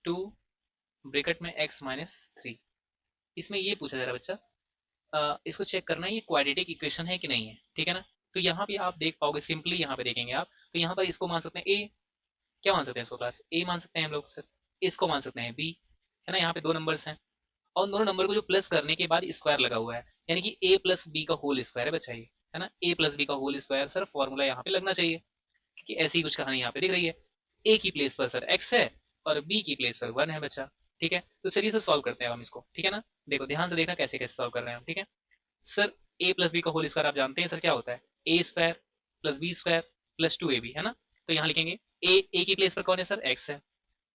2 bracket में x minus 3। इसमें ये पूछा जा रहा है बच्चा, इसको चेक करना है ये क्वाड्रेटिक इक्वेशन है कि नहीं है, ठीक है ना। तो यहाँ पे आप देख पाओगे, सिंपली यहाँ पे देखेंगे आप, तो यहाँ पर इसको मान सकते हैं ए, क्या मान सकते हैं इसको क्लास, ए मान सकते हैं हम लोग सर। इसको मान सकते हैं बी, है ना। यहाँ पे दो नंबर्स हैं और दोनों नंबर को जो प्लस करने के बाद स्क्वायर लगा हुआ है, यानी कि ए प्लस बी का होल स्क्वायर है बच्चा ये, है ना। ए प्लस बी का होल स्क्वायर सर फॉर्मूला यहाँ पे लगना चाहिए, क्योंकि ऐसी कुछ कहानी यहाँ पे दिख रही है। ए की प्लेस पर सर एक्स है और बी की प्लेस पर 1 है बच्चा, ठीक है। तो चलिए सर सॉल्व करते हैं हम इसको, ठीक है ना। देखो ध्यान से देखना कैसे कैसे सॉल्व कर रहे हैं हम, ठीक है। सर ए प्लस बी का होल स्क्वायर आप जानते हैं सर क्या होता है, A square plus B square plus 2ab, है ना। तो यहाँ लिखेंगे ए की प्लेस पर कौन है सर, एक्स है,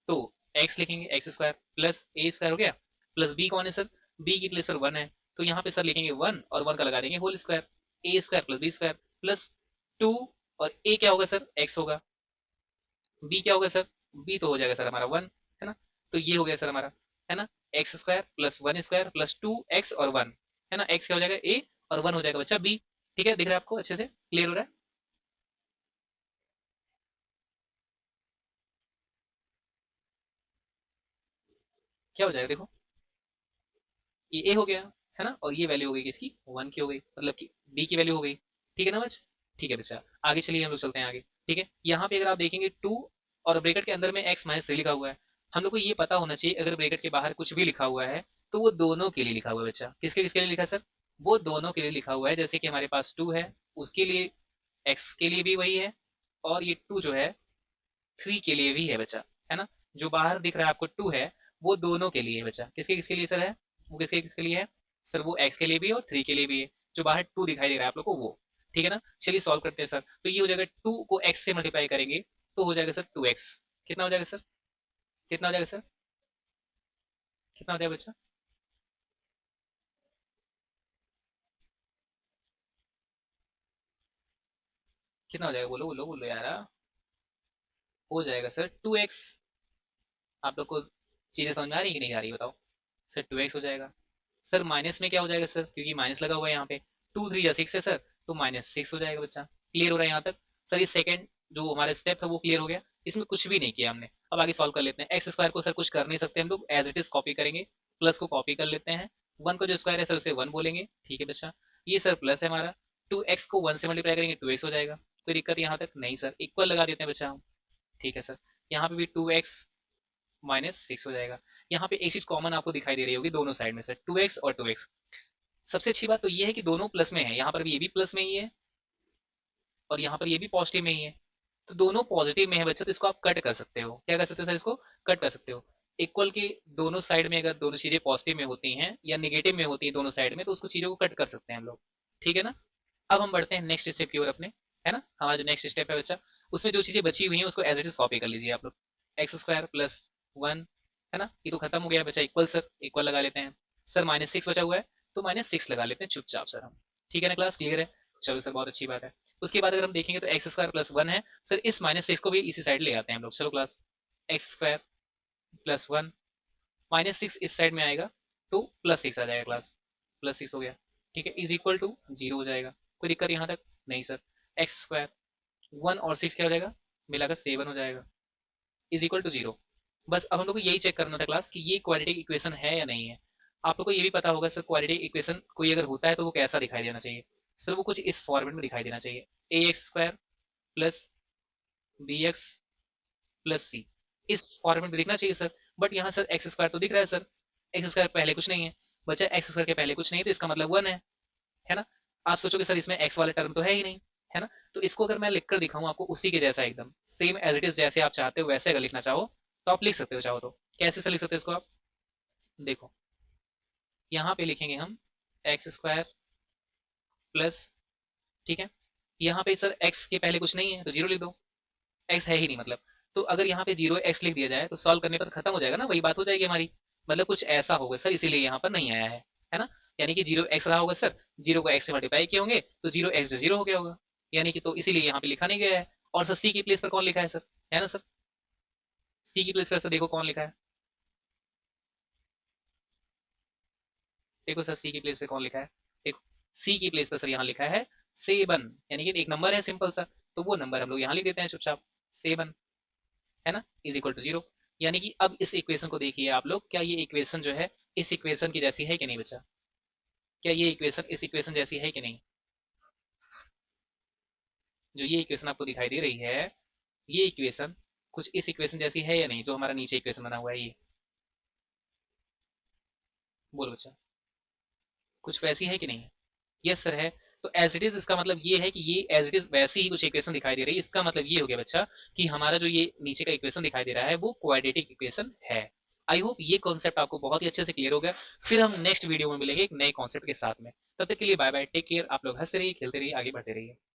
तो एक्स लिखेंगे एक्स स्क्वायर प्लस ए स्क्वायर हो गया, प्लस बी कौन है सर, बी की प्लेस पर 1 है, तो यहाँ पे सर लिखेंगे 1 और 1 का लगा देंगे whole square, A square plus B square plus 2, और ए क्या होगा सर, एक्स होगा, बी क्या होगा सर, बी तो हो जाएगा सर हमारा 1, है ना। तो ये हो गया सर हमारा, है ना, x square plus 1 square plus 2x और 1, है ना। एक्स क्या हो जाएगा ए और 1 हो जाएगा बच्चा बी, ठीक है। दिख रहा है आपको, अच्छे से क्लियर हो रहा है। क्या हो जाएगा देखो, ये ए हो गया, है ना, और ये वैल्यू हो गई किसकी, 1 की हो गई, मतलब कि बी की वैल्यू हो गई, ठीक है ना बच्चा। ठीक है बच्चा, आगे चलिए हम लोग चलते हैं आगे, ठीक है। यहाँ पे अगर आप देखेंगे 2 और ब्रैकेट के अंदर में x माइनस 3 लिखा हुआ है, हम लोग को ये पता होना चाहिए अगर ब्रैकेट के बाहर कुछ भी लिखा हुआ है तो वो दोनों के लिए लिखा हुआ है बच्चा। किसके किसके लिए लिखा है सर, वो दोनों के लिए लिखा हुआ है। जैसे कि हमारे पास 2 है, उसके लिए x के लिए भी वही है, और ये 2 जो है 3 के लिए भी है बच्चा, है ना। जो बाहर दिख रहा है आपको 2 है, वो दोनों के लिए है बच्चा। किसके किसके लिए सर है, वो किसके किसके लिए है सर, वो x के लिए भी है और 3 के लिए भी है। जो बाहर 2 दिखाई दे रहा है आप लोग को वो, ठीक है ना। चलिए सॉल्व करते हैं सर। तो ये हो जाएगा 2 को x से मल्टीप्लाई करेंगे तो हो जाएगा सर 2x, कितना हो जाएगा सर, कितना हो जाएगा सर, कितना हो जाएगा बच्चा, कितना हो जाएगा, बोलो बोलो बोलो यार। हो जाएगा सर 2x। आप लोग को चीजें समझ में आ रही है कि नहीं आ रही बताओ। सर 2x हो जाएगा। सर माइनस में क्या हो जाएगा सर, क्योंकि माइनस लगा हुआ है यहाँ पे, 2 3 6 है सर, तो -6 हो जाएगा बच्चा। क्लियर हो रहा है यहाँ तक सर। ये सेकंड जो हमारा स्टेप था वो क्लियर हो गया, इसमें कुछ भी नहीं किया हमने। अब आगे सॉल्व कर लेते हैं। एक्स स्क्वायर को सर कुछ कर नहीं सकते हम लोग, एज इट इज कॉपी करेंगे, प्लस को कॉपी कर लेते हैं, 1 को जो स्क्वायर है सर उसे 1 बोलेंगे, ठीक है बच्चा। ये सर प्लस है हमारा, 2x को 1 से मल्टीप्लाई करेंगे 2x हो जाएगा। कोई दिक्कत यहाँ तक नहीं सर, इक्वल लगा देते हैं बच्चा हम, ठीक है सर। यहाँ पे भी 2x -6 हो जाएगा। यहाँ पे एक चीज कॉमन आपको दिखाई दे रही होगी दोनों साइड में सर, 2x और 2x। सबसे अच्छी बात तो ये है कि दोनों प्लस में है, यहाँ पर भी ये भी प्लस में ही है और यहाँ पर ये भी पॉजिटिव में ही है। तो दोनों पॉजिटिव में है बच्चों, तो इसको आप कट कर सकते हो। क्या कर सकते हो सर, इसको कट कर सकते हो। इक्वल के दोनों साइड में अगर दोनों चीजें पॉजिटिव में होती हैं या निगेटिव में होती हैं दोनों साइड में, तो उसको चीजों को कट कर सकते हैं हम लोग, ठीक है ना। अब हम बढ़ते हैं नेक्स्ट स्टेप की ओर अपने, है ना। हमारा जो नेक्स्ट स्टेप है बच्चा, उसमें जो चीजें बची हुई हैं उसको एज इट इज कॉपी कर लीजिए आप लोग। एक्स स्क्वायर प्लस 1, है ना, ये तो खत्म हो गया बच्चा, इक्वल सर, इक्वल लगा लेते हैं। सर -6 बचा हुआ है, तो -6 लगा लेते हैं चुपचाप सर हम, ठीक है ना क्लास, क्लियर है। चलो सर बहुत अच्छी बात है। उसके बाद अगर हम देखेंगे तो एक्स स्क्वायर प्लस 1 है सर, इस -6 को भी इसी साइड ले आते हैं हम लोग। चलो क्लास, एक्स स्क्वायर प्लस 1, -6 इस साइड में आएगा तो +6 आ जाएगा क्लास, +6 हो गया, ठीक है, इज इक्वल टू 0 हो जाएगा। कोई दिक्कत यहाँ तक नहीं सर। एक्स स्क्वायर 1 और 6 क्या हो जाएगा, मिलाकर 7 हो जाएगा, इज इक्वल टू 0। बस अब हम लोग को यही चेक करना था क्लास कि ये क्वाड्रेटिक इक्वेशन है या नहीं है। आप लोग को ये भी पता होगा सर, क्वाड्रेटिक इक्वेशन कोई अगर होता है तो वो कैसा दिखाई देना चाहिए सर, वो कुछ इस फॉर्मेट में दिखाई देना चाहिए, ax² प्लस bx प्लस सी, इस फॉर्मेट में दिखना चाहिए सर। बट यहाँ सर एक्स स्क्वायर तो दिख रहा है सर, एक्स स्क्वायर पहले कुछ नहीं है बच्चा, एक्स स्क्वायर के पहले कुछ नहीं है तो इसका मतलब 1 है ना। आप सोचोगे सर इसमें एक्स वाला टर्म तो है ही नहीं, है ना। तो इसको अगर मैं लिखकर दिखाऊं आपको उसी के जैसा एकदम सेम एज इट इज, जैसे आप चाहते हो वैसे अगर लिखना चाहो तो आप लिख सकते हो, चाहो तो कैसे से लिख सकते हो इसको आप, देखो यहाँ पे लिखेंगे हम एक्स स्क्वायर प्लस, ठीक है, यहाँ पे सर एक्स के पहले कुछ नहीं है तो 0 लिख दो, एक्स है ही नहीं मतलब। तो अगर यहाँ पे 0x लिख दिया जाए तो सॉल्व करने पर खत्म हो जाएगा ना, वही बात हो जाएगी हमारी। मतलब कुछ ऐसा होगा सर, इसीलिए यहाँ पर नहीं आया है ना। यानी कि 0x रहा होगा सर, 0 को x से मल्टीप्लाई किए होंगे तो 0x 0 हो गया होगा, यानी कि तो इसीलिए यहाँ पे लिखा नहीं गया है। और सर सी की प्लेस पर कौन लिखा है सर, है ना सर, सी की प्लेस पर सर देखो कौन लिखा है, देखो सर सी की प्लेस पे कौन लिखा है, देखो सी की प्लेस पर सर यहाँ लिखा है 7, यानी कि एक नंबर है सिंपल सा, तो वो नंबर हम लोग यहाँ लिख देते हैं चुपचाप 7, है ना, इज इक्वल टू 0। यानी कि अब इस इक्वेशन को देखिए आप लोग, क्या ये इक्वेशन जो है इस इक्वेशन की जैसी है कि नहीं बच्चा? क्या ये इक्वेशन इस इक्वेशन जैसी है कि नहीं? जो ये इक्वेशन आपको दिखाई दे रही है, ये इक्वेशन कुछ इस इक्वेशन जैसी है या नहीं, जो हमारा नीचे इक्वेशन बना हुआ है ये? बोलो बच्चा, कुछ वैसी है कि नहीं? यस सर है। तो एज इट इज इसका मतलब ये है कि ये एज इट इज वैसी ही कुछ इक्वेशन दिखाई दे रही है। इसका मतलब ये हो गया बच्चा कि हमारा जो ये नीचे का इक्वेशन दिखाई दे रहा है वो क्वाड्रेटिक इक्वेशन है। आई होप ये कॉन्सेप्ट आपको बहुत ही अच्छे से क्लियर हो गया। फिर हम नेक्स्ट वीडियो में मिलेंगे एक नए कॉन्सेप्ट के साथ में। तब तक के लिए बाय बाय, टेक केयर। आप लोग हंसते रहिए, खेलते रहिए, आगे बढ़ते रहिए।